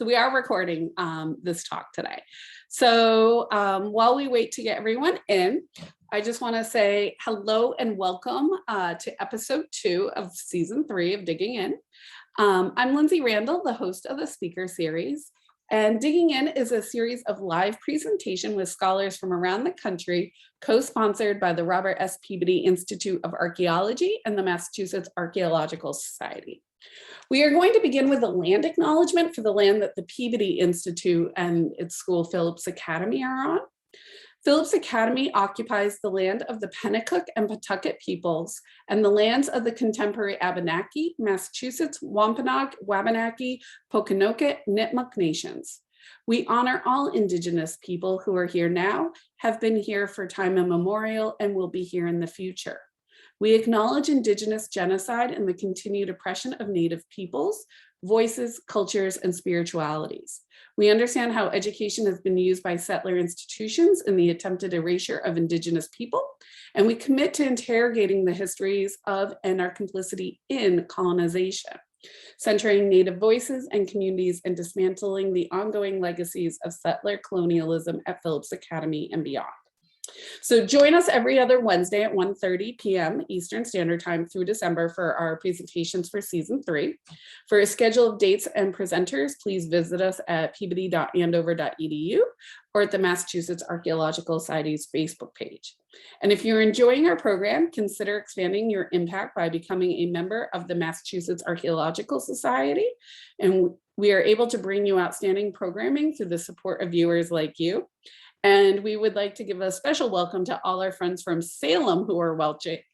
So we are recording this talk today. So while we wait to get everyone in, I just want to say hello and welcome to episode 2 of season 3 of Digging In. I'm Lindsay Randall, the host of the speaker series. And Digging In is a series of live presentation with scholars from around the country, co-sponsored by the Robert S. Peabody Institute of Archaeology and the Massachusetts Archaeological Society. We are going to begin with a land acknowledgement for the land that the Peabody Institute and its school Phillips Academy are on. Phillips Academy occupies the land of the Pennacook and Pawtucket peoples and the lands of the contemporary Abenaki, Massachusetts, Wampanoag, Wabanaki, Pokanoket, Nipmuc nations. We honor all Indigenous people who are here now, have been here for time immemorial, and will be here in the future. We acknowledge Indigenous genocide and the continued oppression of Native peoples, voices, cultures, and spiritualities. We understand how education has been used by settler institutions in the attempted erasure of Indigenous people, and we commit to interrogating the histories of and our complicity in colonization, centering Native voices and communities and dismantling the ongoing legacies of settler colonialism at Phillips Academy and beyond. So join us every other Wednesday at 1:30 p.m. Eastern Standard Time through December for our presentations for season 3. For a schedule of dates and presenters, please visit us at peabody.andover.edu or at the Massachusetts Archaeological Society's Facebook page. And if you're enjoying our program, consider expanding your impact by becoming a member of the Massachusetts Archaeological Society. And we are able to bring you outstanding programming through the support of viewers like you. And we would like to give a special welcome to all our friends from Salem who are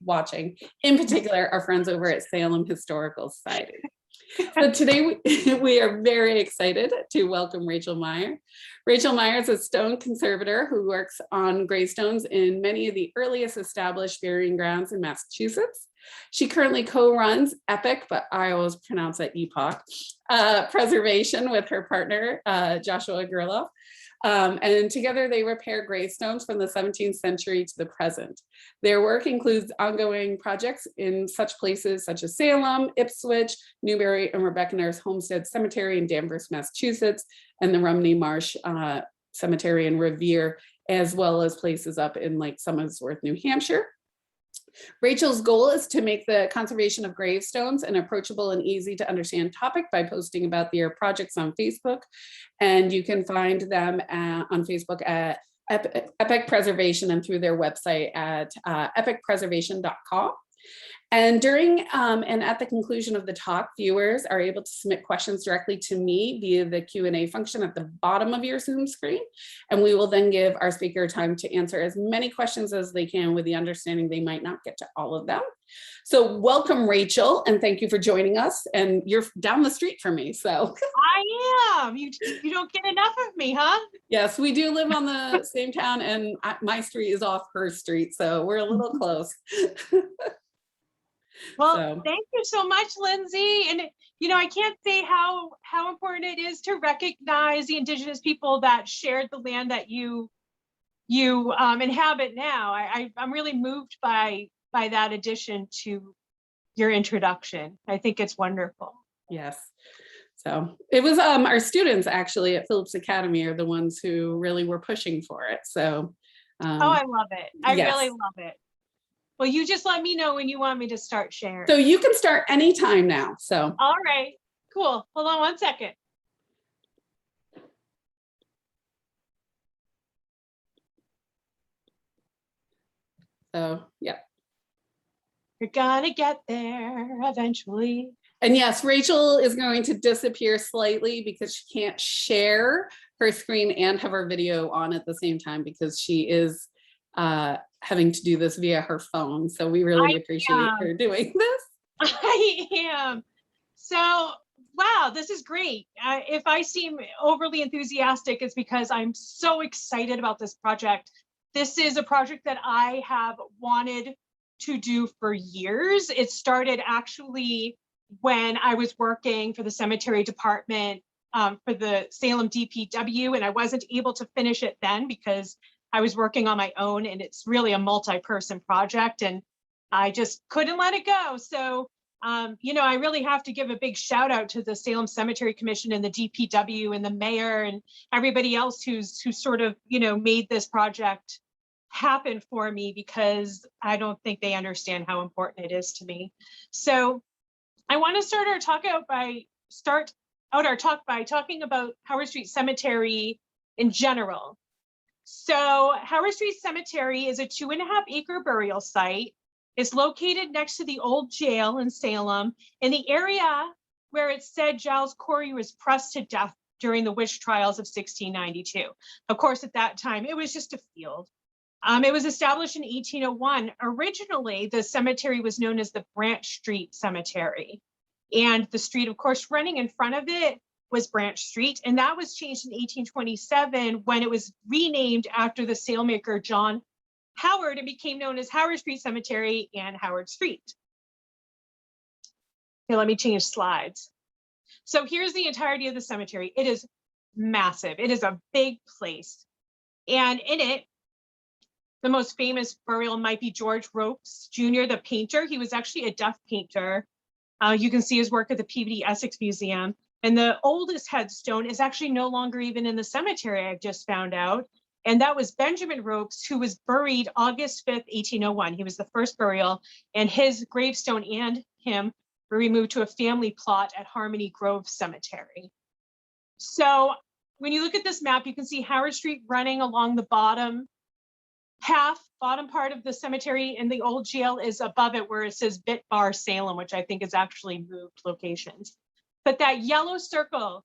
watching, in particular, our friends over at Salem Historical Society. So today we are very excited to welcome Rachel Meyer. Rachel Meyer is a stone conservator who works on gravestones in many of the earliest established burying grounds in Massachusetts. She currently co-runs EPIC, but I always pronounce it EPOC, preservation with her partner, Joshua Gerloff. And together they repair gravestones from the 17th century to the present. Their work includes ongoing projects in such places such as Salem, Ipswich, Newbury, and Rebecca Nurse Homestead Cemetery in Danvers, Massachusetts, and the Rumney Marsh Cemetery in Revere, as well as places up in Lake Somersworth, New Hampshire. Rachel's goal is to make the conservation of gravestones an approachable and easy to understand topic by posting about their projects on Facebook. And you can find them on Facebook at Epic Preservation and through their website at epicpreservation.com. And during and at the conclusion of the talk, viewers are able to submit questions directly to me via the Q&A function at the bottom of your Zoom screen. And we will then give our speaker time to answer as many questions as they can, with the understanding they might not get to all of them. So welcome, Rachel, and thank you for joining us. And you're down the street from me, so. I am. You don't get enough of me, huh? Yes, we do live on the same town, and my street is off her street, so we're a little close. Well, Thank you so much, Lindsay. And I can't say how important it is to recognize the Indigenous people that shared the land that you inhabit now. I'm really moved by that addition to your introduction. I think it's wonderful. Yes. So it was our students actually at Phillips Academy are the ones who really were pushing for it. So I love it. I yes. really love it. Well, you just let me know when you want me to start sharing. So you can start anytime now. So. All right, cool. Hold on one second. So, yeah. You're gonna get there eventually. And yes, Rachel is going to disappear slightly because she can't share her screen and have her video on at the same time because she is having to do this via her phone. So we really appreciate her doing this. I am. So, wow, this is great. If I seem overly enthusiastic, it's because I'm so excited about this project. This is a project that I have wanted to do for years. It started actually when I was working for the cemetery department for the Salem DPW, and I wasn't able to finish it then because I was working on my own, and it's really a multi-person project, and I just couldn't let it go. So I really have to give a big shout out to the Salem Cemetery Commission and the DPW and the mayor and everybody else who's sort of, made this project happen for me, because I don't think they understand how important it is to me. So I want to start our talk by talking about Howard Street Cemetery in general. So Howard Street Cemetery is a 2.5 acre burial site. It's located next to the old jail in Salem, in the area where it's said Giles Corey was pressed to death during the witch trials of 1692. Of course, at that time, it was just a field. It was established in 1801. Originally, the cemetery was known as the Branch Street Cemetery. And the street, of course, running in front of it was Branch Street. And that was changed in 1827 when it was renamed after the sailmaker John Howard and became known as Howard Street Cemetery and Howard Street. Okay, let me change slides. So here's the entirety of the cemetery. It is massive. It is a big place. And in it, the most famous burial might be George Ropes Jr., the painter. He was actually a deaf painter. You can see his work at the Peabody Essex Museum. And the oldest headstone is actually no longer even in the cemetery, I've just found out. And that was Benjamin Ropes, who was buried August 5th, 1801. He was the first burial, and his gravestone and him were removed to a family plot at Harmony Grove Cemetery. So when you look at this map, you can see Howard Street running along the bottom part of the cemetery, and the old jail is above it where it says Bit Bar Salem, which I think is actually moved locations. But that yellow circle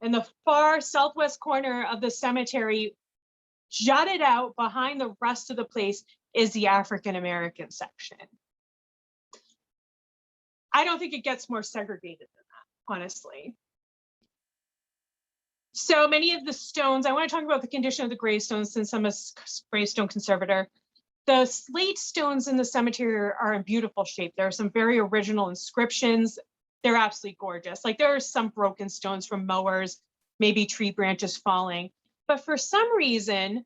in the far southwest corner of the cemetery, jutted out behind the rest of the place, is the African American section. I don't think it gets more segregated than that, honestly. So many of the stones, I want to talk about the condition of the gravestones since I'm a gravestone conservator. The slate stones in the cemetery are in beautiful shape. There are some very original inscriptions. They're absolutely gorgeous. Like, there are some broken stones from mowers, maybe tree branches falling. But for some reason,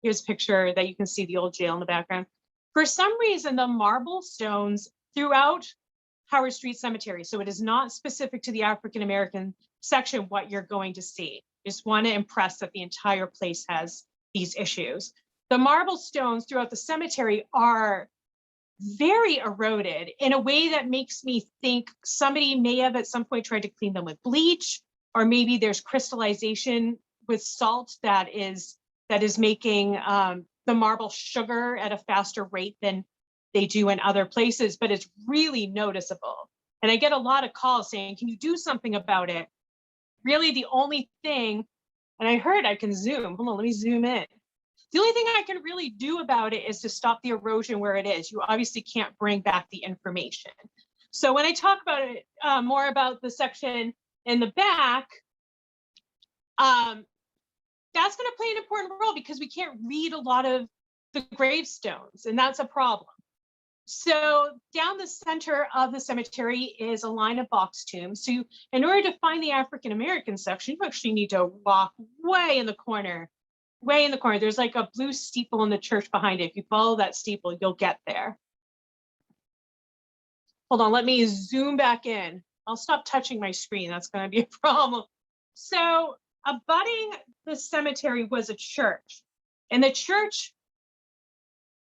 here's a picture that you can see the old jail in the background. For some reason, the marble stones throughout Howard Street Cemetery, so it is not specific to the African American section what you're going to see. Just want to impress that the entire place has these issues. The marble stones throughout the cemetery are very eroded in a way that makes me think somebody may have at some point tried to clean them with bleach, or maybe there's crystallization with salt that is making the marble sugar at a faster rate than they do in other places, but it's really noticeable. And I get a lot of calls saying, can you do something about it? Really the only thing, and I heard I can zoom, hold on, let me zoom in. The only thing I can really do about it is to stop the erosion where it is. You obviously can't bring back the information. So when I talk about it, more about the section in the back, that's going to play an important role because we can't read a lot of the gravestones, and that's a problem. So down the center of the cemetery is a line of box tombs. So in order to find the African American section, you actually need to walk way in the corner. There's like a blue steeple in the church behind it. If you follow that steeple, you'll get there. Hold on, let me zoom back in. I'll stop touching my screen. That's going to be a problem. So abutting the cemetery was a church. And the church,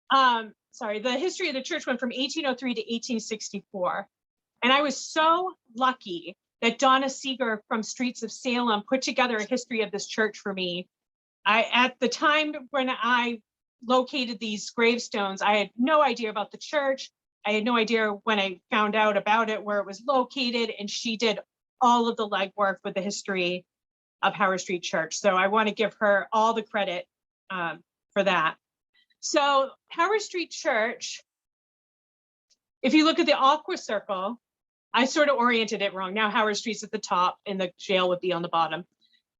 the history of the church went from 1803 to 1864. And I was so lucky that Donna Seeger from Streets of Salem put together a history of this church for me. At the time when I located these gravestones, I had no idea about the church. I had no idea when I found out about it, where it was located, and she did all of the legwork with the history of Howard Street Church. So I want to give her all the credit for that. So Howard Street Church, if you look at the aqua circle, I sort of oriented it wrong. Now Howard Street's at the top and the jail would be on the bottom.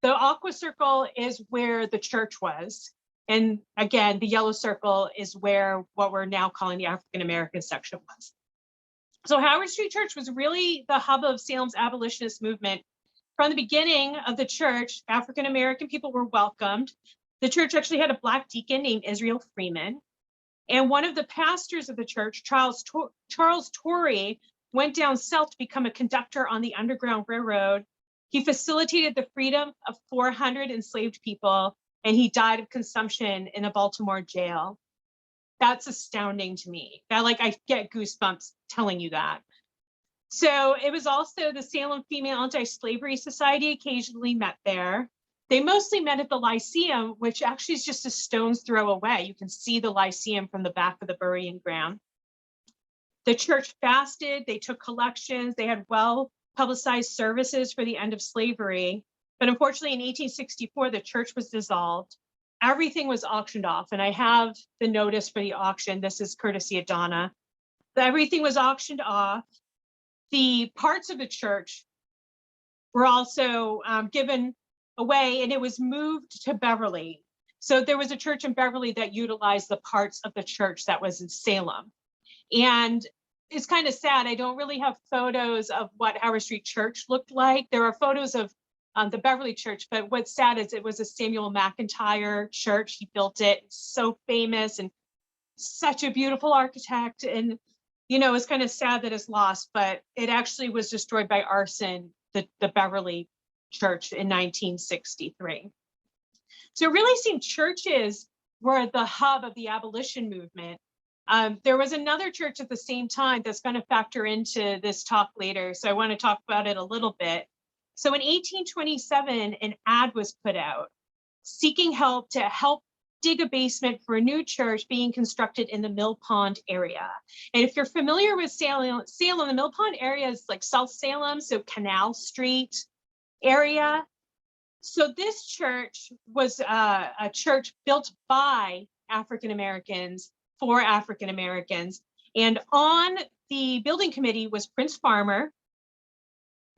The aqua circle is where the church was. And again, the yellow circle is where what we're now calling the African American section was. So Howard Street Church was really the hub of Salem's abolitionist movement. From the beginning of the church, African American people were welcomed. The church actually had a Black deacon named Israel Freeman. And one of the pastors of the church, Charles Torrey, went down south to become a conductor on the Underground Railroad. He facilitated the freedom of 400 enslaved people, and he died of consumption in a Baltimore jail. That's astounding to me. That, like, I get goosebumps telling you that. So it was also the Salem Female Anti-Slavery Society occasionally met there. They mostly met at the Lyceum, which actually is just a stone's throw away. You can see the Lyceum from the back of the burying ground. The church fasted, they took collections, they had well-publicized services for the end of slavery. But unfortunately, in 1864, the church was dissolved. Everything was auctioned off, and I have the notice for the auction. This is courtesy of Donna. Everything was auctioned off. The parts of the church were also given away, and it was moved to Beverly. So there was a church in Beverly that utilized the parts of the church that was in Salem. And it's kind of sad. I don't really have photos of what Howard Street Church looked like. There are photos of the Beverly Church, but what's sad is it was a Samuel McIntyre church. He built it, so famous and such a beautiful architect. And you know, it's kind of sad that it's lost, but it actually was destroyed by arson, the Beverly Church in 1963. So it really seemed churches were the hub of the abolition movement. There was another church at the same time that's going to factor into this talk later, so I want to talk about it a little bit. So in 1827, an ad was put out seeking help to help dig a basement for a new church being constructed in the Mill Pond area. And if you're familiar with Salem, the Mill Pond area is like South Salem, so Canal Street area. So this church was a church built by African Americans for African Americans. And on the building committee was Prince Farmer,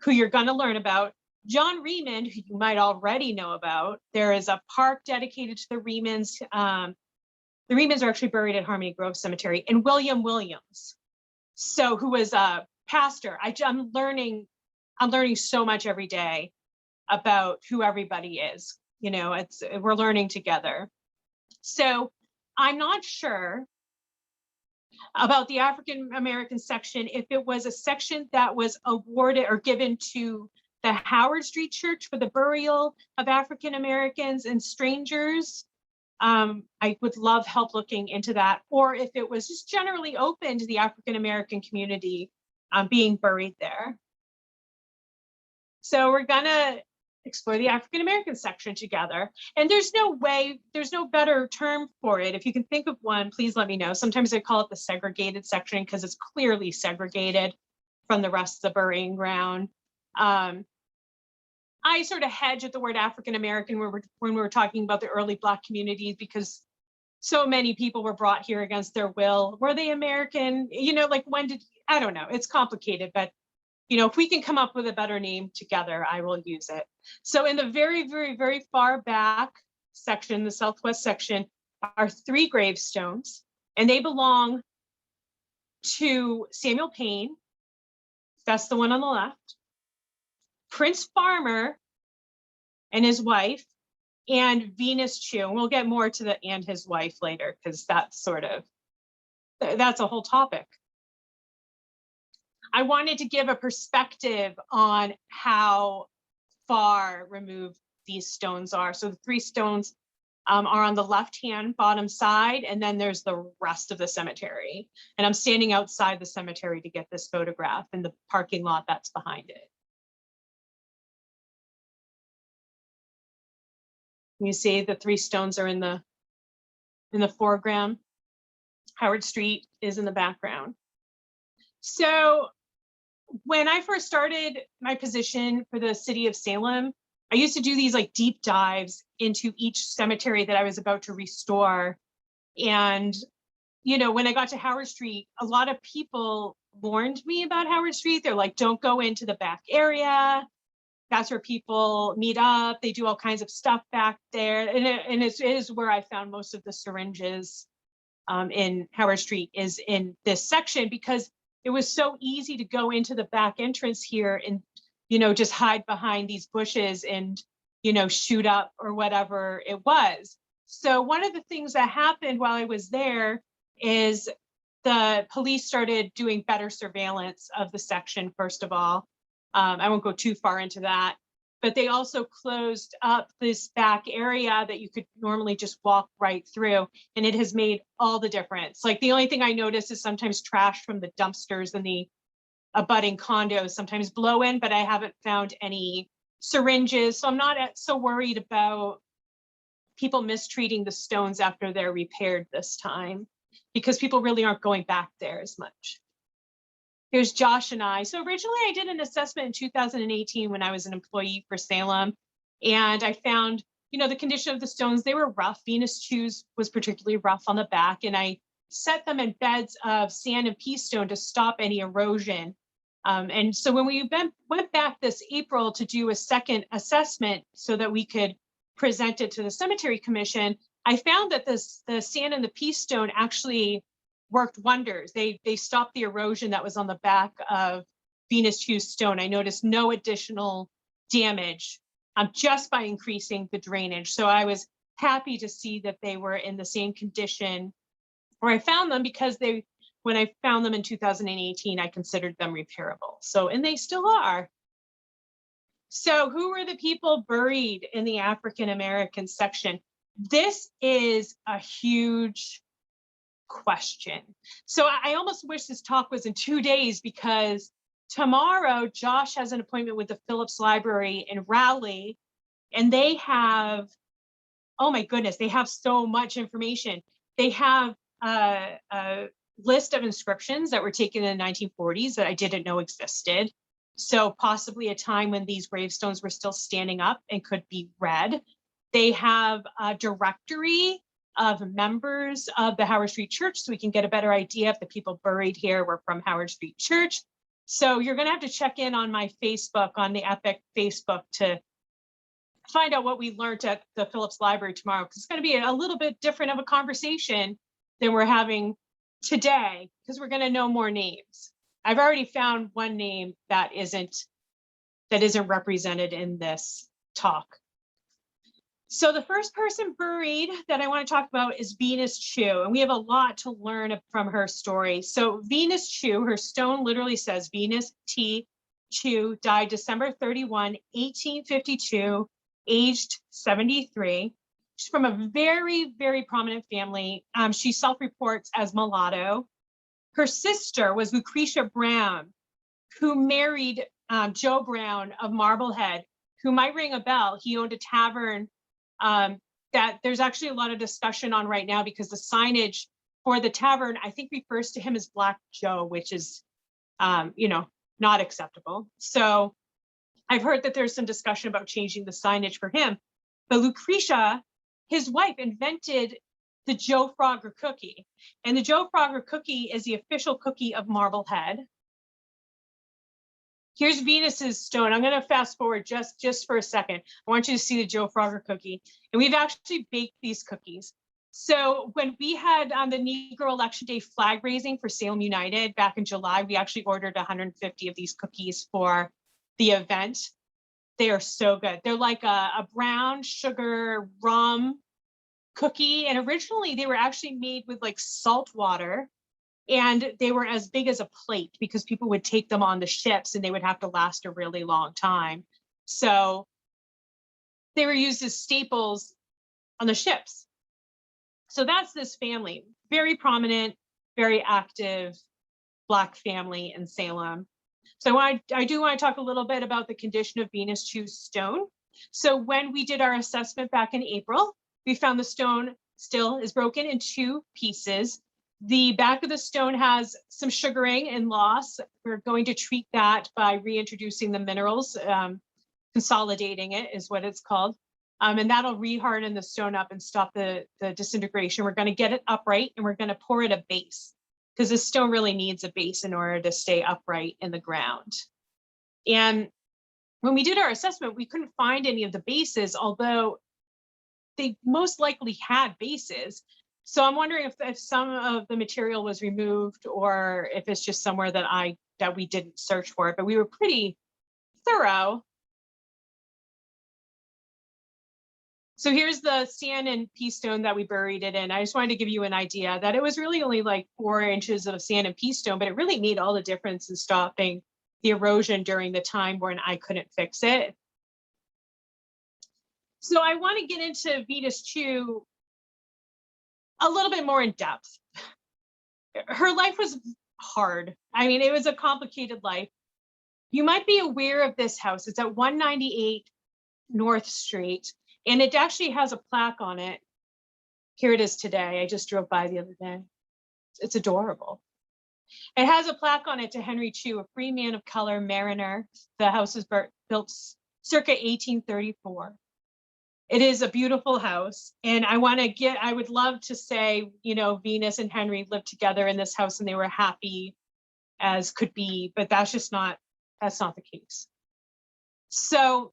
who you're going to learn about, John Remond, who you might already know about. There is a park dedicated to the Remonds. The Remonds are actually buried at Harmony Grove Cemetery, and William Williams, so who was a pastor. I'm learning so much every day about who everybody is. You know, we're learning together. So I'm not sure about the African American section, if it was a section that was awarded or given to the Howard Street Church for the burial of African Americans and strangers. I would love help looking into that, or if it was just generally open to the African American community being buried there. So we're gonna explore the African American section together. And there's no better term for it. If you can think of one, please let me know. Sometimes I call it the segregated section because it's clearly segregated from the rest of the burying ground. I sort of hedge at the word African American when we were talking about the early Black communities, because so many people were brought here against their will. Were they American? You know, like I don't know, it's complicated, but you know, if we can come up with a better name together, I will use it. So in the very, very, very far back section, the southwest section, are 3 gravestones, and they belong to Samuel Payne. That's the one on the left. Prince Farmer and his wife, and Venus Chew. And we'll get more to the and his wife later, because that's a whole topic. I wanted to give a perspective on how far removed these stones are. So the 3 stones are on the left-hand bottom side, and then there's the rest of the cemetery. And I'm standing outside the cemetery to get this photograph in the parking lot that's behind it. You see the 3 stones are in the foreground. Howard Street is in the background. So when I first started my position for the city of Salem, I used to do these like deep dives into each cemetery that I was about to restore. And, you know, when I got to Howard Street, a lot of people warned me about Howard Street. They're like, don't go into the back area. That's where people meet up. They do all kinds of stuff back there. And it is where I found most of the syringes in Howard Street, is in this section, because it was so easy to go into the back entrance here and, you know, just hide behind these bushes and, you know, shoot up or whatever it was. So one of the things that happened while I was there is the police started doing better surveillance of the section, first of all. I won't go too far into that, but they also closed up this back area that you could normally just walk right through, and it has made all the difference. Like, the only thing I notice is sometimes trash from the dumpsters and the abutting condos sometimes blow in, but I haven't found any syringes, so I'm not so worried about people mistreating the stones after they're repaired this time, because people really aren't going back there as much. Here's Josh and I. So originally I did an assessment in 2018 when I was an employee for Salem, and I found, the condition of the stones, they were rough. Venus Chews was particularly rough on the back, and I set them in beds of sand and pea stone to stop any erosion. And so when we went back this April to do a second assessment so that we could present it to the Cemetery Commission, I found that the sand and the pea stone actually worked wonders. They stopped the erosion that was on the back of Venus Chews stone. I noticed no additional damage just by increasing the drainage. So I was happy to see that they were in the same condition where I found them, because when I found them in 2018, I considered them repairable. So, and they still are. So who were the people buried in the African American section? This is a huge question. So I almost wish this talk was in 2 days, because tomorrow Josh has an appointment with the Phillips Library in Raleigh, and they have, oh my goodness, they have so much information. They have a list of inscriptions that were taken in the 1940s that I didn't know existed. So possibly a time when these gravestones were still standing up and could be read. They have a directory of members of the Howard Street Church, so we can get a better idea if the people buried here were from Howard Street Church. So you're going to have to check in on my Facebook, on the Epic Facebook, to find out what we learned at the Phillips Library tomorrow, because it's going to be a little bit different of a conversation than we're having today, because we're going to know more names. I've already found one name that isn't represented in this talk. So the first person buried that I want to talk about is Venus Chew, and we have a lot to learn from her story. So Venus Chew, her stone literally says Venus T. Chew died December 31, 1852, aged 73. She's from a very, very prominent family. She self-reports as mulatto. Her sister was Lucretia Brown, who married Joe Brown of Marblehead, who might ring a bell. He owned a tavern that there's actually a lot of discussion on right now, because the signage for the tavern, I think, refers to him as Black Joe, which is, not acceptable. So I've heard that there's some discussion about changing the signage for him. But Lucretia, his wife, invented the Joe Frogger cookie. And the Joe Frogger cookie is the official cookie of Marblehead. Here's Venus's stone. I'm going to fast forward just for a second. I want you to see the Joe Frogger cookie. And we've actually baked these cookies. So when we had on the Negro Election Day flag raising for Salem United back in July, we actually ordered 150 of these cookies for the event. They are so good. They're like a brown sugar rum cookie. And originally they were actually made with like salt water. And they were as big as a plate, because people would take them on the ships and they would have to last a really long time. So they were used as staples on the ships. So that's this family, very prominent, very active Black family in Salem. So I do want to talk a little bit about the condition of Venus Chew's stone. So when we did our assessment back in April, we found the stone still is broken in 2 pieces. The back of the stone has some sugaring and loss. We're going to treat that by reintroducing the minerals. Consolidating it is what it's called. And that'll reharden the stone up and stop the disintegration. We're going to get it upright, and we're going to pour it a base, because this stone really needs a base in order to stay upright in the ground. And when we did our assessment, we couldn't find any of the bases, although they most likely had bases. So I'm wondering if some of the material was removed, or if it's just somewhere that we didn't search for it, but we were pretty thorough. So here's the sand and pea stone that we buried it in. I just wanted to give you an idea that it was really only like 4 inches of sand and pea stone, but it really made all the difference in stopping the erosion during the time when I couldn't fix it. So I want to get into Venus Chew a little bit more in depth. Her life was hard. I mean, it was a complicated life. You might be aware of this house. It's at 198 North Street, and it actually has a plaque on it. Here it is today. I just drove by the other day. It's adorable. It has a plaque on it to Henry Chew, a free man of color, mariner. The house was built circa 1834. It is a beautiful house. And I would love to say, you know, Venus and Henry lived together in this house and they were happy as could be, but that's not the case. So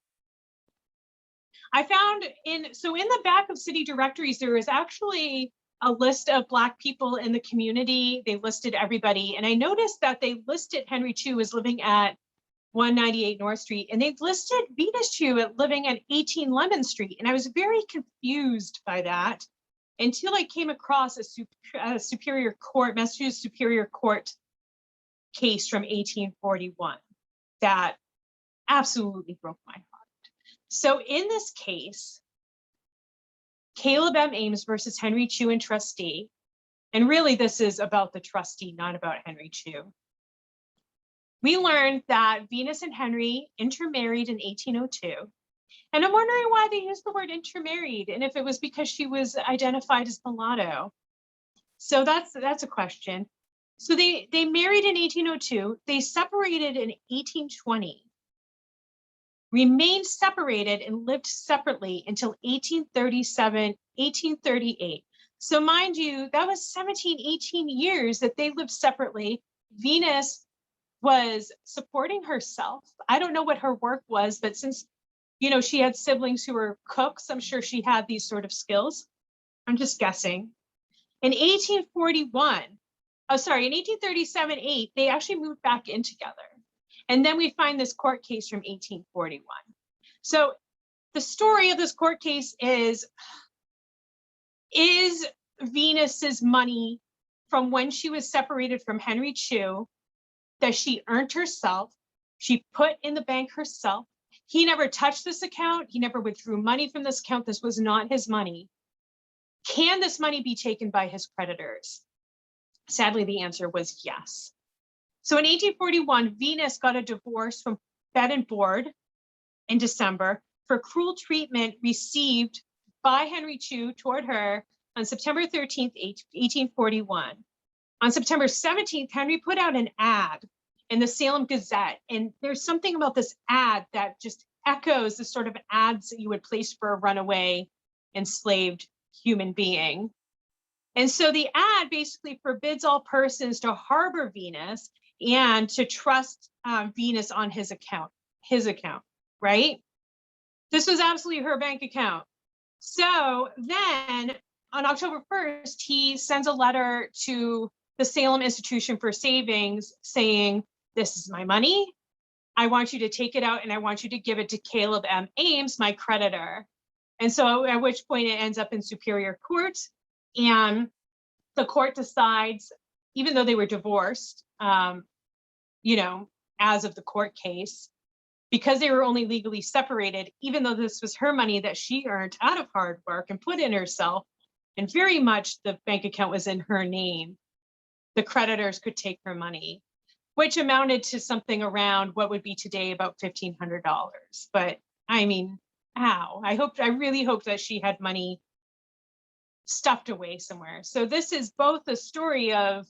I found in the back of city directories, there is actually a list of Black people in the community. They listed everybody. And I noticed that they listed Henry Chew as living at 198 North Street, and they've listed Venus Chew at living at 18 Lemon Street. And I was very confused by that until I came across a Superior Court, Massachusetts Superior Court case from 1841 that absolutely broke my heart. So in this case, Caleb M. Ames versus Henry Chew and trustee, and really this is about the trustee, not about Henry Chew. We learned that Venus and Henry intermarried in 1802. And I'm wondering why they used the word intermarried, and if it was because she was identified as mulatto. So that's a question. So they married in 1802. They separated in 1820. Remained separated and lived separately until 1837, 1838. So mind you, that was 17, 18 years that they lived separately. Venus was supporting herself. I don't know what her work was, but since, you know, she had siblings who were cooks, I'm sure she had these sort of skills. I'm just guessing. In 1837-8, they actually moved back in together. And then we find this court case from 1841. So the story of this court case is Venus's money from when she was separated from Henry Chew that she earned herself, she put in the bank herself. He never touched this account. He never withdrew money from this account. This was not his money. Can this money be taken by his creditors? Sadly, the answer was yes. So in 1841, Venus got a divorce from Bed and Board in December for cruel treatment received by Henry Chew toward her on September 13th, 1841. On September 17th, Henry put out an ad in the Salem Gazette. And there's something about this ad that just echoes the sort of ads that you would place for a runaway enslaved human being. And so the ad basically forbids all persons to harbor Venus and to trust Venus on his account, right? This was absolutely her bank account. So then on October 1st, he sends a letter to the Salem Institution for Savings saying, this is my money. I want you to take it out and I want you to give it to Caleb M. Ames, my creditor. And so at which point it ends up in Superior Court, and the court decides, even though they were divorced, you know, as of the court case, because they were only legally separated, even though this was her money that she earned out of hard work and put in herself, and very much the bank account was in her name, the creditors could take her money, which amounted to something around what would be today about $1,500. But I mean, how? I really hope that she had money stuffed away somewhere. So this is both a story of,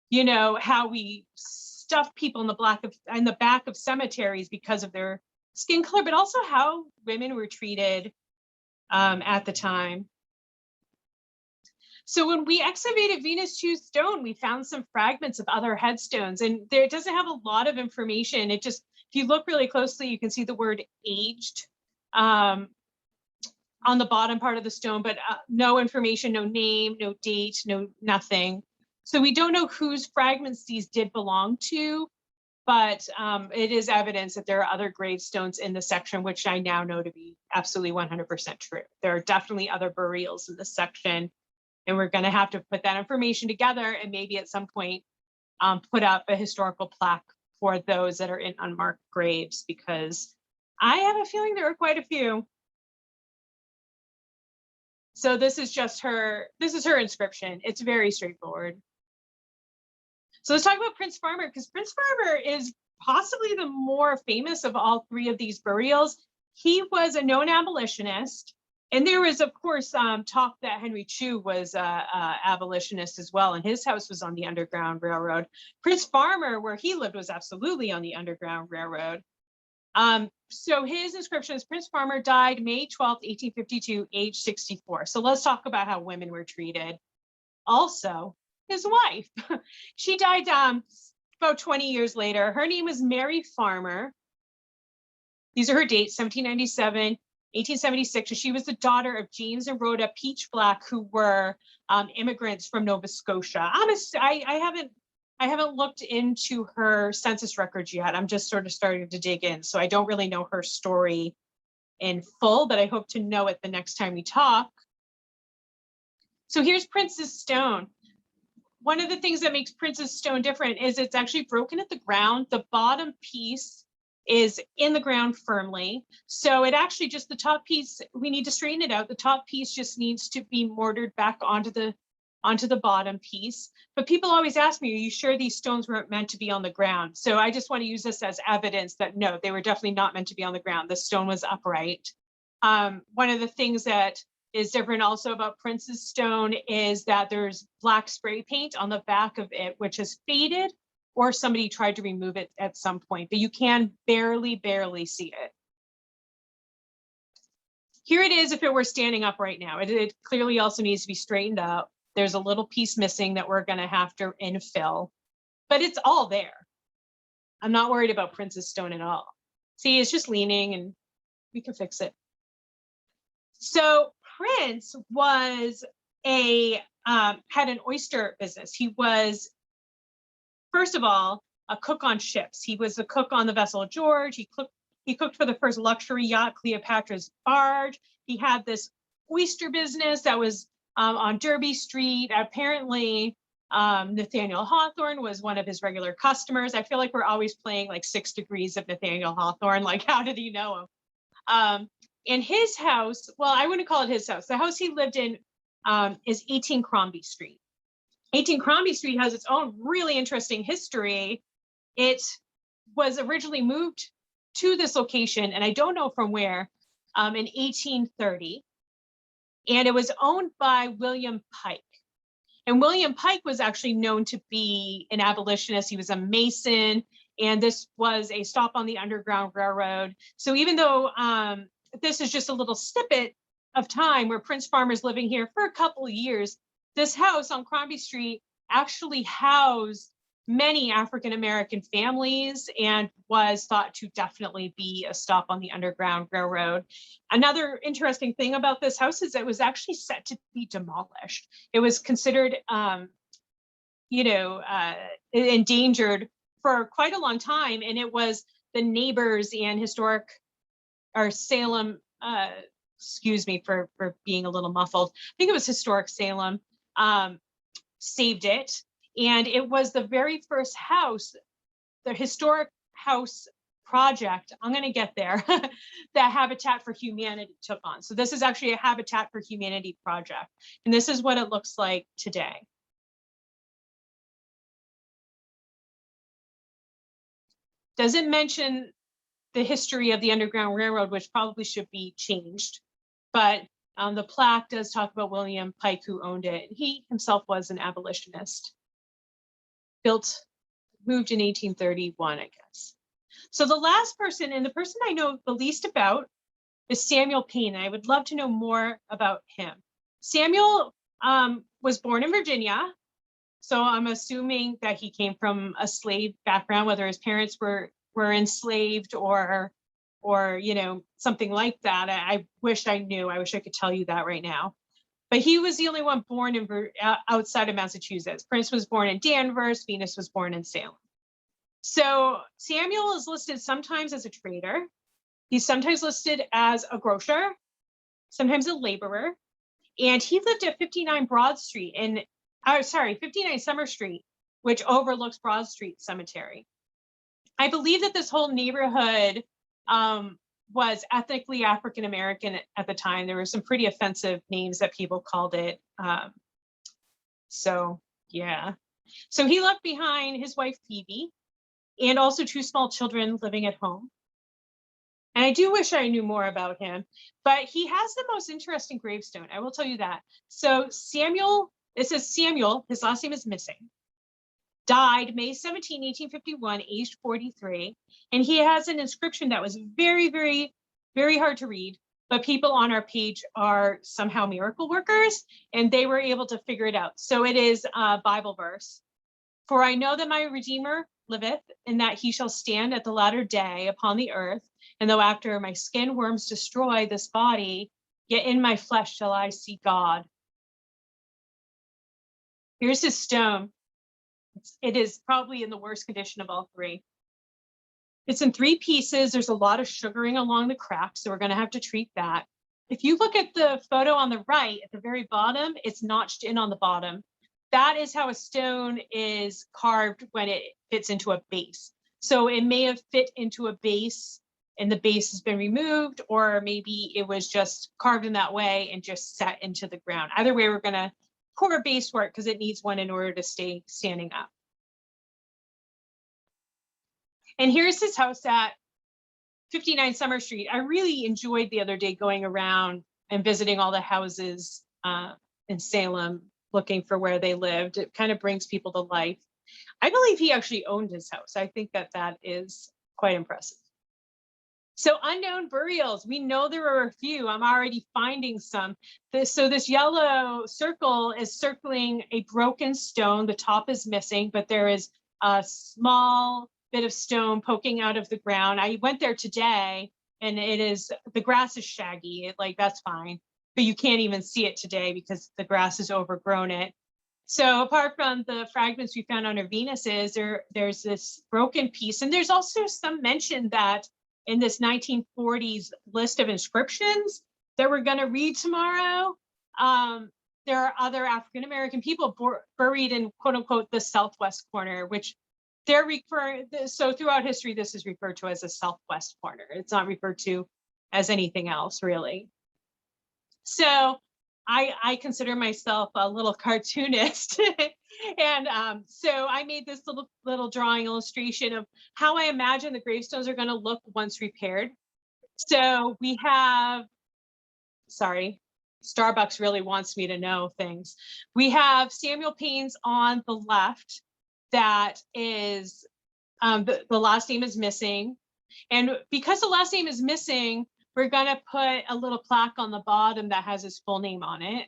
you know, how we stuff people in the back of cemeteries because of their skin color, but also how women were treated at the time. So when we excavated Venus Chew stone, we found some fragments of other headstones, and it doesn't have a lot of information. It just, if you look really closely, you can see the word aged on the bottom part of the stone, but no information, no name, no date, no nothing. So we don't know whose fragments these did belong to, but it is evidence that there are other gravestones in the section, which I now know to be absolutely 100% true. There are definitely other burials in this section, and we're going to have to put that information together and maybe at some point put up a historical plaque for those that are in unmarked graves, because I have a feeling there are quite a few. So this is just her, this is her inscription. It's very straightforward. So let's talk about Prince Farmer, because Prince Farmer is possibly the more famous of all three of these burials. He was a known abolitionist. And there was, of course, talk that Henry Chew was an abolitionist as well, and his house was on the Underground Railroad. Prince Farmer, where he lived, was absolutely on the Underground Railroad. So his inscription is Prince Farmer died May 12th, 1852, age 64. So let's talk about how women were treated. Also, his wife, she died about 20 years later. Her name was Mary Farmer. These are her dates, 1797, 1876. And she was the daughter of James and Rhoda Peach Black, who were immigrants from Nova Scotia. I haven't looked into her census records yet. I'm just sort of starting to dig in. So I don't really know her story in full, but I hope to know it the next time we talk. So here's Prince's stone. One of the things that makes Prince's stone different is it's actually broken at the ground. The bottom piece is in the ground firmly. So it actually just, the top piece, we need to straighten it out. The top piece just needs to be mortared back onto the bottom piece. But people always ask me, are you sure these stones weren't meant to be on the ground? So I just want to use this as evidence that no, they were definitely not meant to be on the ground. The stone was upright. One of the things that is different also about Prince's stone is that there's black spray paint on the back of it, which has faded, or somebody tried to remove it at some point, but you can barely see it. Here it is if it were standing up right now. It clearly also needs to be straightened up. There's a little piece missing that we're gonna have to infill, but it's all there. I'm not worried about Prince's stone at all. See, it's just leaning and we can fix it. So Prince was had an oyster business. He was, first of all, a cook on ships. He was a cook on the vessel George. He cooked for the first luxury yacht, Cleopatra's Barge. He had this oyster business that was on Derby Street. Apparently, Nathaniel Hawthorne was one of his regular customers. I feel like we're always playing like 6 Degrees of Nathaniel Hawthorne. Like, how did he know him? In his house, well, I wouldn't call it his house. The house he lived in is 18 Crombie Street. 18 Crombie Street has its own really interesting history. It was originally moved to this location, and I don't know from where, in 1830. And it was owned by William Pike. And William Pike was actually known to be an abolitionist. He was a Mason, and this was a stop on the Underground Railroad. So even though this is just a little snippet of time where Prince Farmer's living here for a couple of years, this house on Crombie Street actually housed many African-American families and was thought to definitely be a stop on the Underground Railroad. Another interesting thing about this house is it was actually set to be demolished. It was considered, endangered for quite a long time, and it was the neighbors and historic, or Salem, excuse me for being a little muffled. I think it was Historic Salem, saved it. And it was the very first house, the historic house project, I'm going to get there, that Habitat for Humanity took on. So this is actually a Habitat for Humanity project. And this is what it looks like today. Doesn't mention the history of the Underground Railroad, which probably should be changed. But the plaque does talk about William Pike, who owned it. He himself was an abolitionist. Moved in 1831, I guess. So the last person, and the person I know the least about, is Samuel Payne. I would love to know more about him. Samuel was born in Virginia. So I'm assuming that he came from a slave background, whether his parents were enslaved or something like that. I wish I knew. I wish I could tell you that right now. But he was the only one born outside of Massachusetts. Prince was born in Danvers. Venus was born in Salem. So Samuel is listed sometimes as a trader. He's sometimes listed as a grocer, sometimes a laborer, and he lived at 59 Broad Street 59 Summer Street, which overlooks Broad Street Cemetery. I believe that this whole neighborhood was ethnically African American at the time. There were some pretty offensive names that people called it. So yeah. So he left behind his wife Phoebe and also 2 small children living at home. And I do wish I knew more about him, but he has the most interesting gravestone. I will tell you that. So Samuel, it says Samuel, his last name is missing, died May 17, 1851, aged 43. And he has an inscription that was very, very, very hard to read, but people on our page are somehow miracle workers and they were able to figure it out. So it is a Bible verse. For I know that my Redeemer liveth, and that he shall stand at the latter day upon the earth. And though after my skin worms destroy this body, yet in my flesh shall I see God. Here's his stone. It is probably in the worst condition of all 3. It's in 3 pieces. There's a lot of sugaring along the cracks, so we're going to have to treat that. If you look at the photo on the right, at the very bottom, it's notched in on the bottom. That is how a stone is carved when it fits into a base. So it may have fit into a base and the base has been removed, or maybe it was just carved in that way and just set into the ground. Either way, we're going to pour a base work because it needs one in order to stay standing up. And here's his house at 59 Summer Street. I really enjoyed the other day going around and visiting all the houses in Salem, looking for where they lived. It kind of brings people to life. I believe he actually owned his house. I think that that is quite impressive. So unknown burials, we know there are a few. I'm already finding some. So this yellow circle is circling a broken stone. The top is missing, but there is a small bit of stone poking out of the ground. I went there today and the grass is shaggy, that's fine, but you can't even see it today because the grass has overgrown it. So apart from the fragments we found on our Venuses, there's this broken piece. And there's also some mention that in this 1940s list of inscriptions that we're going to read tomorrow, there are other African-American people buried in quote unquote the southwest corner, which they're referring, so throughout history, this is referred to as a southwest corner. It's not referred to as anything else really. So I consider myself a little cartoonist. And so I made this little drawing illustration of how I imagine the gravestones are going to look once repaired. So we have, sorry, Starbucks really wants me to know things. We have Samuel Payne's on the left. That is, the last name is missing. And because the last name is missing, we're going to put a little plaque on the bottom that has his full name on it.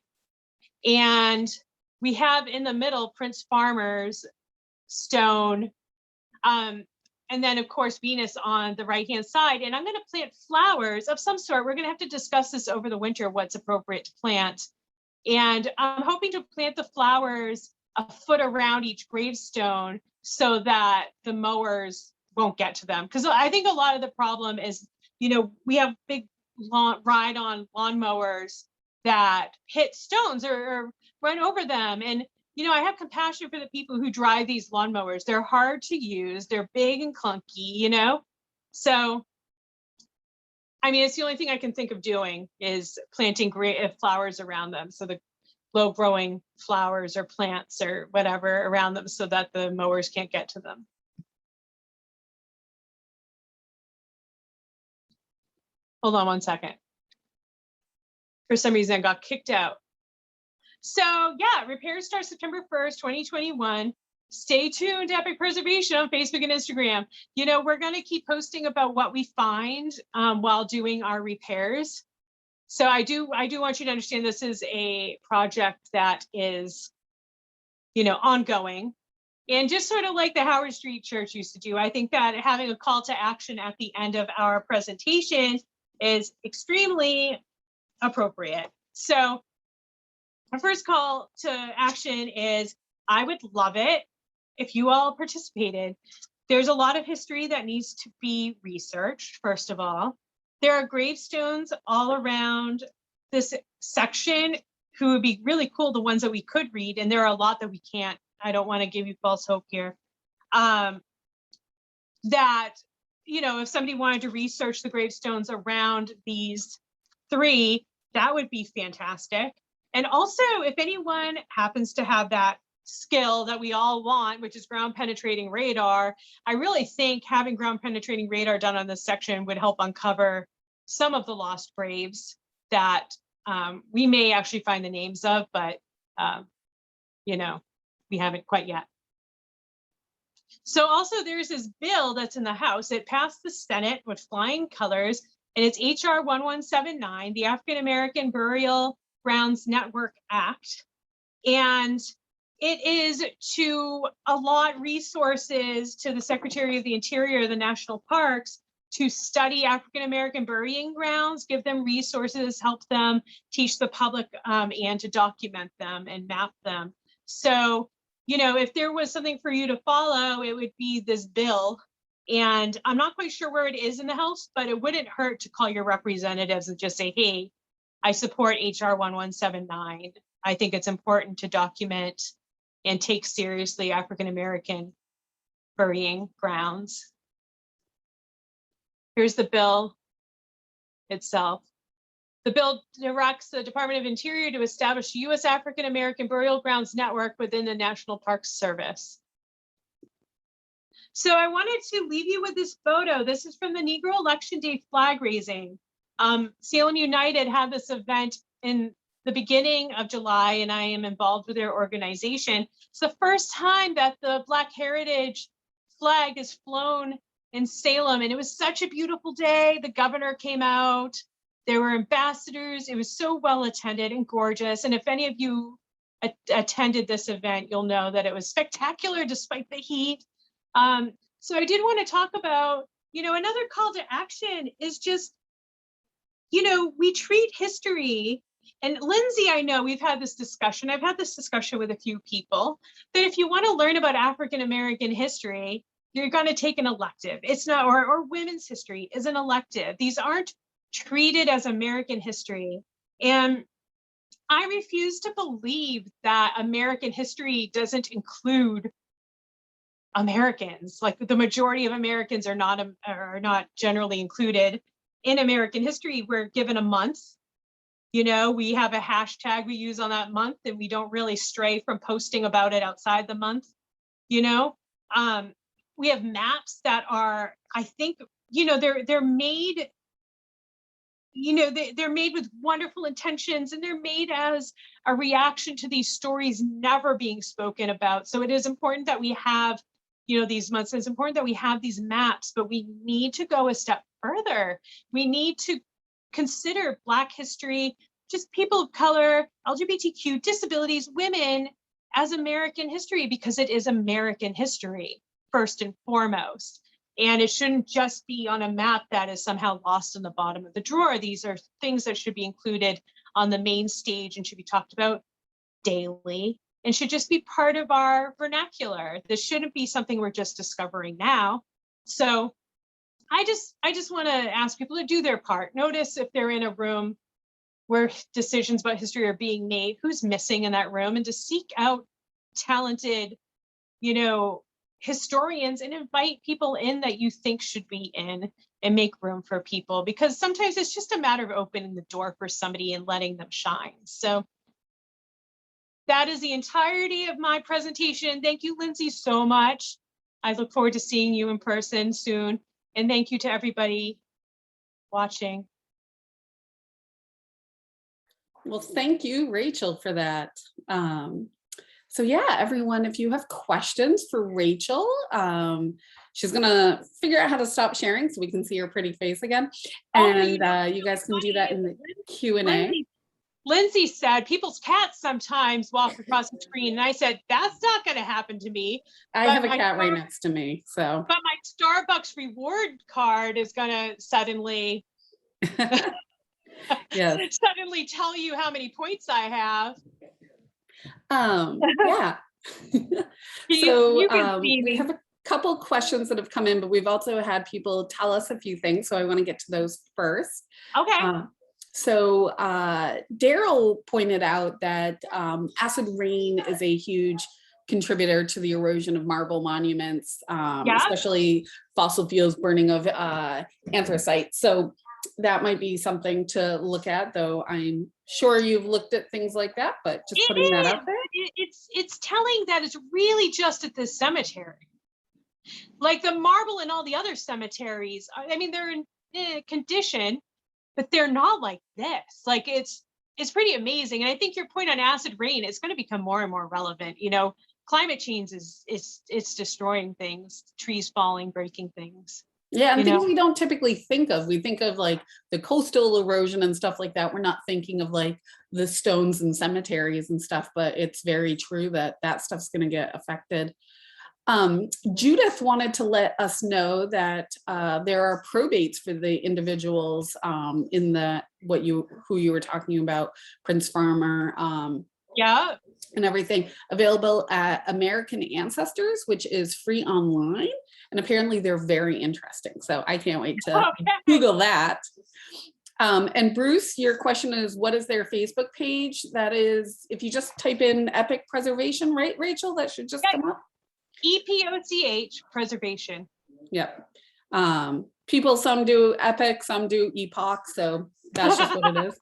And we have in the middle Prince Farmer's stone. And then, of course, Venus on the right-hand side. And I'm going to plant flowers of some sort. We're going to have to discuss this over the winter, what's appropriate to plant. And I'm hoping to plant the flowers a foot around each gravestone so that the mowers won't get to them. Because I think a lot of the problem is, we have big ride-on lawnmowers that hit stones or run over them. And, I have compassion for the people who drive these lawnmowers. They're hard to use. They're big and clunky, So, it's the only thing I can think of doing is planting flowers around them. So the low-growing flowers or plants or whatever around them so that the mowers can't get to them. Hold on one second. For some reason, I got kicked out. So yeah, repairs start September 1st, 2021. Stay tuned to Epic Preservation on Facebook and Instagram. We're going to keep posting about what we find while doing our repairs. So I do want you to understand this is a project that is, ongoing. And just sort of like the Howard Street Church used to do, I think that having a call to action at the end of our presentation is extremely appropriate. So our first call to action is, I would love it if you all participated. There's a lot of history that needs to be researched, first of all. There are gravestones all around this section who would be really cool, the ones that we could read, and there are a lot that we can't. I don't want to give you false hope here. That, you know, if somebody wanted to research the gravestones around these three, that would be fantastic. And also, if anyone happens to have that skill that we all want, which is ground penetrating radar, I really think having ground penetrating radar done on this section would help uncover some of the lost graves that we may actually find the names of, but you know, we haven't quite yet. So also there's this bill that's in the House. It passed the Senate with flying colors, and it's HR 1179, the African American Burial Grounds Network Act. And it is to allot resources to the Secretary of the Interior, the National Parks, to study African American burying grounds, give them resources, help them teach the public, and to document them and map them. So, you know, if there was something for you to follow, it would be this bill. And I'm not quite sure where it is in the House, but it wouldn't hurt to call your representatives and just say, hey, I support HR 1179. I think it's important to document and take seriously African American burying grounds. Here's the bill itself. The bill directs the Department of Interior to establish U.S. African American Burial Grounds Network within the National Park Service. So I wanted to leave you with this photo. This is from the Negro Election Day flag raising. Salem United had this event in the beginning of July, and I am involved with their organization. It's the first time that the Black Heritage flag is flown in Salem, and it was such a beautiful day. The governor came out. There were ambassadors. It was so well attended and gorgeous. And if any of you attended this event, you'll know that it was spectacular despite the heat. So I did want to talk about, you know, another call to action is just, you know, we treat history, and Lindsay, I know we've had this discussion. I've had this discussion with a few people that if you want to learn about African American history, you're going to take an elective. It's not, or women's history is an elective. These aren't treated as American history. And I refuse to believe that American history doesn't include Americans. Like the majority of Americans are not generally included in American history. We're given a month. You know, we have a hashtag we use on that month, and we don't really stray from posting about it outside the month. You know, we have maps that are, I think, you know, they're made, you know, they're made with wonderful intentions, and they're made as a reaction to these stories never being spoken about. So it is important that we have, you know, these months. It's important that we have these maps, but we need to go a step further. We need to consider Black history, just people of color, LGBTQ, disabilities, women as American history, because it is American history first and foremost. And it shouldn't just be on a map that is somehow lost in the bottom of the drawer. These are things that should be included on the main stage and should be talked about daily and should just be part of our vernacular. This shouldn't be something we're just discovering now. So I just want to ask people to do their part. Notice if they're in a room where decisions about history are being made, who's missing in that room, and to seek out talented, you know, historians and invite people in that you think should be in and make room for people, because sometimes it's just a matter of opening the door for somebody and letting them shine. So that is the entirety of my presentation. Thank you, Lindsay, so much. I look forward to seeing you in person soon. And thank you to everybody watching. Well, thank you, Rachel, for that. So yeah, everyone, if you have questions for Rachel, she's gonna figure out how to stop sharing so we can see her pretty face again. And you guys can do that in the Q&A. Lindsay said people's cats sometimes walk across the screen, and I said, that's not gonna happen to me. I have a cat right next to me, so. But my Starbucks reward card is gonna suddenly, yes. suddenly tell you how many points I have. Yeah. So we have couple questions that have come in, but we've also had people tell us a few things. So I want to get to those first. Okay. Daryl pointed out that acid rain is a huge contributor to the erosion of marble monuments, especially fossil fuels burning of anthracite. So that might be something to look at, though I'm sure you've looked at things like that, but just putting that out there. It's telling that it's really just at this cemetery. Like the marble in all the other cemeteries, I mean, they're in condition, but they're not like this. Like it's pretty amazing. And I think your point on acid rain is going to become more and more relevant. You know, climate change it's destroying things, trees falling, breaking things. Yeah, and things we don't typically think of. We think of like the coastal erosion and stuff like that. We're not thinking of like the stones and cemeteries and stuff, but it's very true that that stuff's going to get affected. Judith wanted to let us know that there are probates for the individuals in the who you were talking about, Prince Farmer, and everything, available at American Ancestors, which is free online, and apparently they're very interesting. So I can't wait to Google that. And Bruce, your question is, what is their Facebook page? That is, if you just type in Epic Preservation, right, Rachel? That should just come up. EPOCH preservation. Yep. People, some do Epic, some do Epoch, so that's just what it is.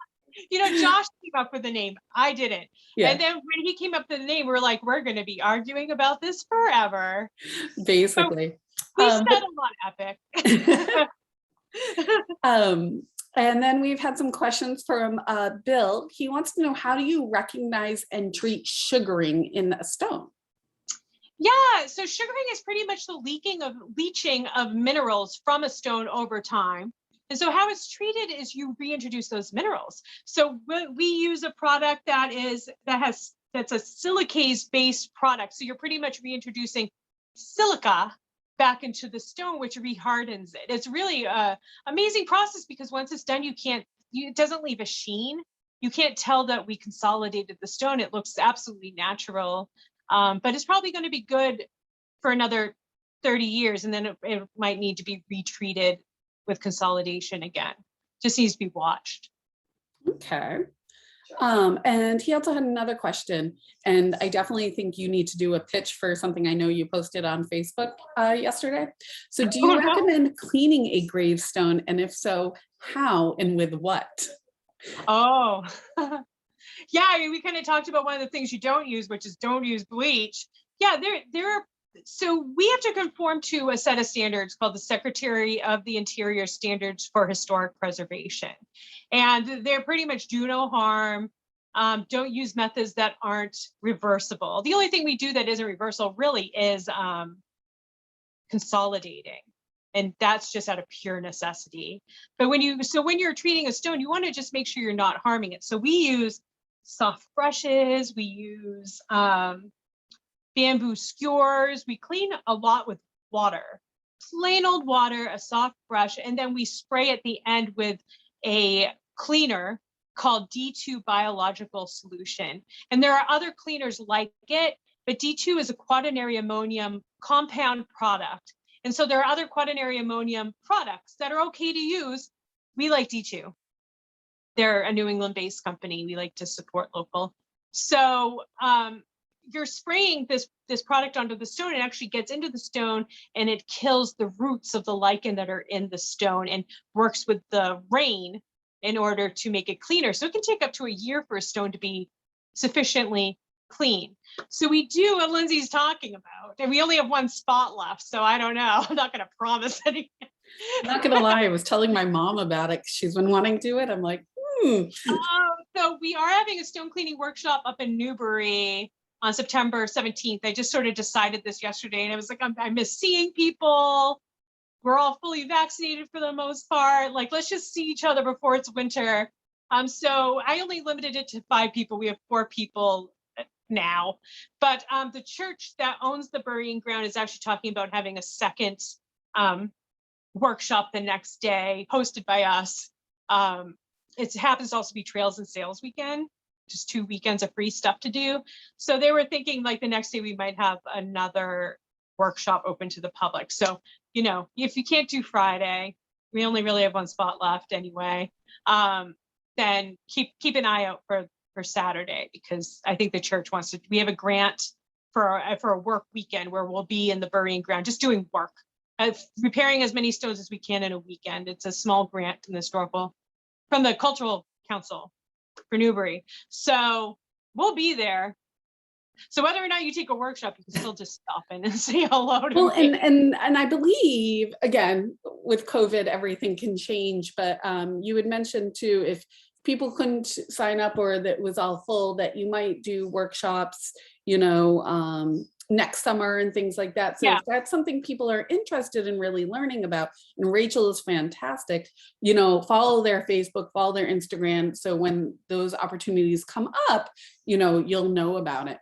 You know, Josh came up with the name. I didn't. Yeah. And then when he came up with the name, we're like, we're going to be arguing about this forever. Basically. So we settled on Epic. And then we've had some questions from Bill. He wants to know, how do you recognize and treat sugaring in a stone? Yeah, so sugaring is pretty much the leaching of minerals from a stone over time. And so how it's treated is you reintroduce those minerals. So we use a product that's a silicase based product. So you're pretty much reintroducing silica back into the stone, which rehardens it. It's really an amazing process, because once it's done, it doesn't leave a sheen. You can't tell that we consolidated the stone. It looks absolutely natural. But it's probably going to be good for another 30 years, and then it might need to be retreated with consolidation again. Just needs to be watched. Okay. And he also had another question, and I definitely think you need to do a pitch for something I know you posted on Facebook yesterday. So do you recommend cleaning a gravestone? And if so, how and with what? Oh, yeah, I mean, we kind of talked about one of the things you don't use, which is don't use bleach. Yeah, there are. So we have to conform to a set of standards called the Secretary of the Interior Standards for Historic Preservation. And they're pretty much do no harm. Don't use methods that aren't reversible. The only thing we do that isn't reversible really is consolidating. And that's just out of pure necessity. But when you're treating a stone, you want to just make sure you're not harming it. So we use soft brushes, we use bamboo skewers, we clean a lot with water, plain old water, a soft brush, and then we spray at the end with a cleaner called D2 biological solution. And there are other cleaners like it, but D2 is a quaternary ammonium compound product. And so there are other quaternary ammonium products that are okay to use. We like D2. They're a New England-based company. We like to support local. So you're spraying this product onto the stone. It actually gets into the stone and it kills the roots of the lichen that are in the stone and works with the rain in order to make it cleaner. So it can take up to a year for a stone to be sufficiently clean. So we do what Lindsay's talking about, and we only have one spot left. So I don't know. I'm not going to promise anything. I'm not going to lie. I was telling my mom about it. She's been wanting to do it. I'm like, So we are having a stone cleaning workshop up in Newbury on September 17th. I just sort of decided this yesterday, and I was like, I miss seeing people. We're all fully vaccinated for the most part. Like, let's just see each other before it's winter. So I only limited it to 5 people. We have 4 people now, but the church that owns the burying ground is actually talking about having a second workshop the next day, hosted by us. It happens to also be Trails and Sales weekend, just 2 weekends of free stuff to do. So they were thinking like the next day we might have another workshop open to the public. So, if you can't do Friday, we only really have one spot left anyway. Then keep an eye out for Saturday, because I think the church wants to. We have a grant for a work weekend where we'll be in the burying ground, just doing work, repairing as many stones as we can in a weekend. It's a small grant from the Cultural Council for Newbury. So we'll be there. So whether or not you take a workshop, you can still just stop in and say hello to me. And I believe, again, with COVID, everything can change, but you had mentioned too, if people couldn't sign up or that was all full, that you might do workshops, next summer and things like that. So if that's something people are interested in really learning about, and Rachel is fantastic, follow their Facebook, follow their Instagram. So when those opportunities come up, you'll know about it.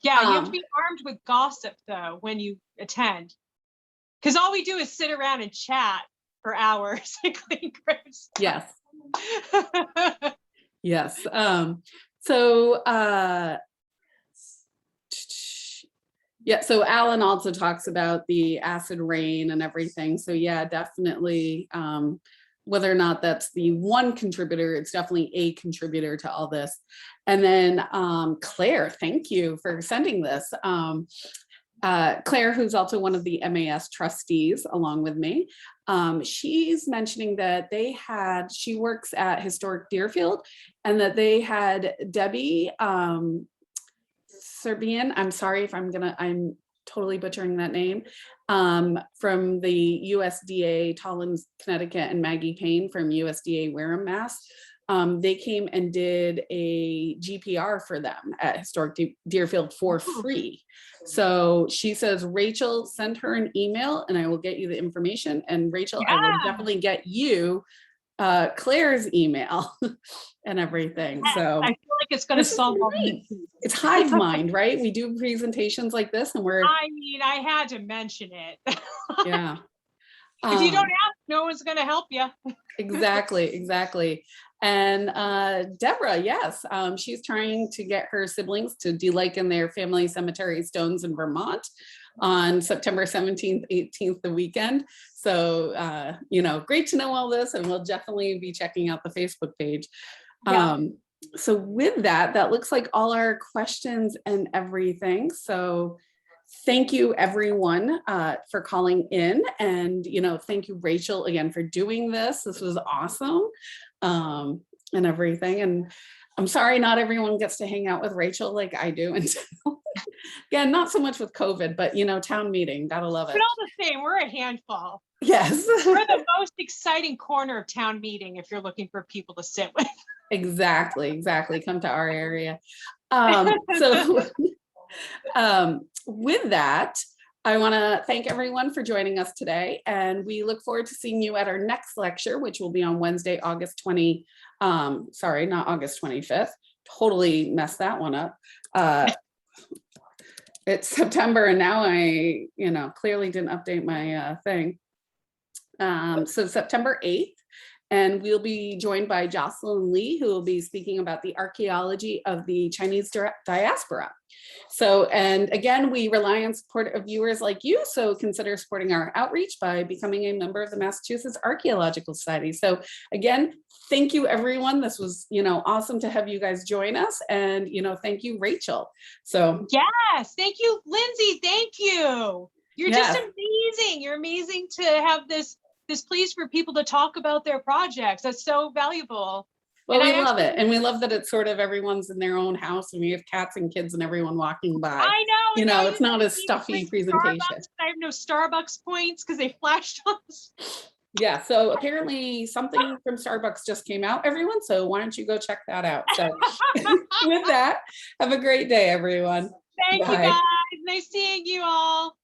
Yeah, you have to be armed with gossip though when you attend, because all we do is sit around and chat for hours. Yes. Yes. So Alan also talks about the acid rain and everything. So yeah, definitely. Whether or not that's the one contributor, it's definitely a contributor to all this. And then Claire, thank you for sending this. Claire, who's also one of the MAS trustees along with me, she's mentioning that she works at Historic Deerfield, and that they had Debbie Serbian, I'm sorry if I'm totally butchering that name, from the USDA, Tollins, Connecticut, and Maggie Payne from USDA Wareham, Mass. They came and did a GPR for them at Historic Deerfield for free. So she says, Rachel, send her an email and I will get you the information. And Rachel, I will definitely get you Claire's email and everything. So I feel like it's going to solve all these. It's hive mind, right? We do presentations like this and I had to mention it. Yeah. If you don't ask, no one's going to help you. Exactly. And Deborah, yes, she's trying to get her siblings to de-lichen their family cemetery stones in Vermont on September 17th, 18th, the weekend. So, great to know all this, and we'll definitely be checking out the Facebook page. Yeah. So with that looks like all our questions and everything. So thank you everyone for calling in, and thank you Rachel again for doing this. This was awesome, and everything. And I'm sorry not everyone gets to hang out with Rachel like I do. And again, not so much with COVID, but town meeting, gotta love it. But all the same, we're a handful. Yes. We're the most exciting corner of town meeting if you're looking for people to sit with. Exactly. Come to our area. So with that, I want to thank everyone for joining us today, and we look forward to seeing you at our next lecture, which will be on Wednesday, August 20. Sorry, not August 25th. Totally messed that one up. It's September, and now I, clearly didn't update my thing. So September 8th. And we'll be joined by Jocelyn Lee, who will be speaking about the archaeology of the Chinese diaspora. So, and again, we rely on support of viewers like you, so consider supporting our outreach by becoming a member of the Massachusetts Archaeological Society. So again, thank you everyone. This was, awesome to have you guys join us, and, thank you, Rachel. So yes, thank you, Lindsay. Thank you. You're just amazing. You're amazing to have this place for people to talk about their projects. That's so valuable. Well, we love it. And we love that it's sort of everyone's in their own house, and we have cats and kids and everyone walking by. I know. It's not a stuffy presentation. I have no Starbucks points because they flashed us. Yeah, so apparently something from Starbucks just came out, everyone. So why don't you go check that out? So with that, have a great day, everyone. Thank you guys. Nice seeing you all.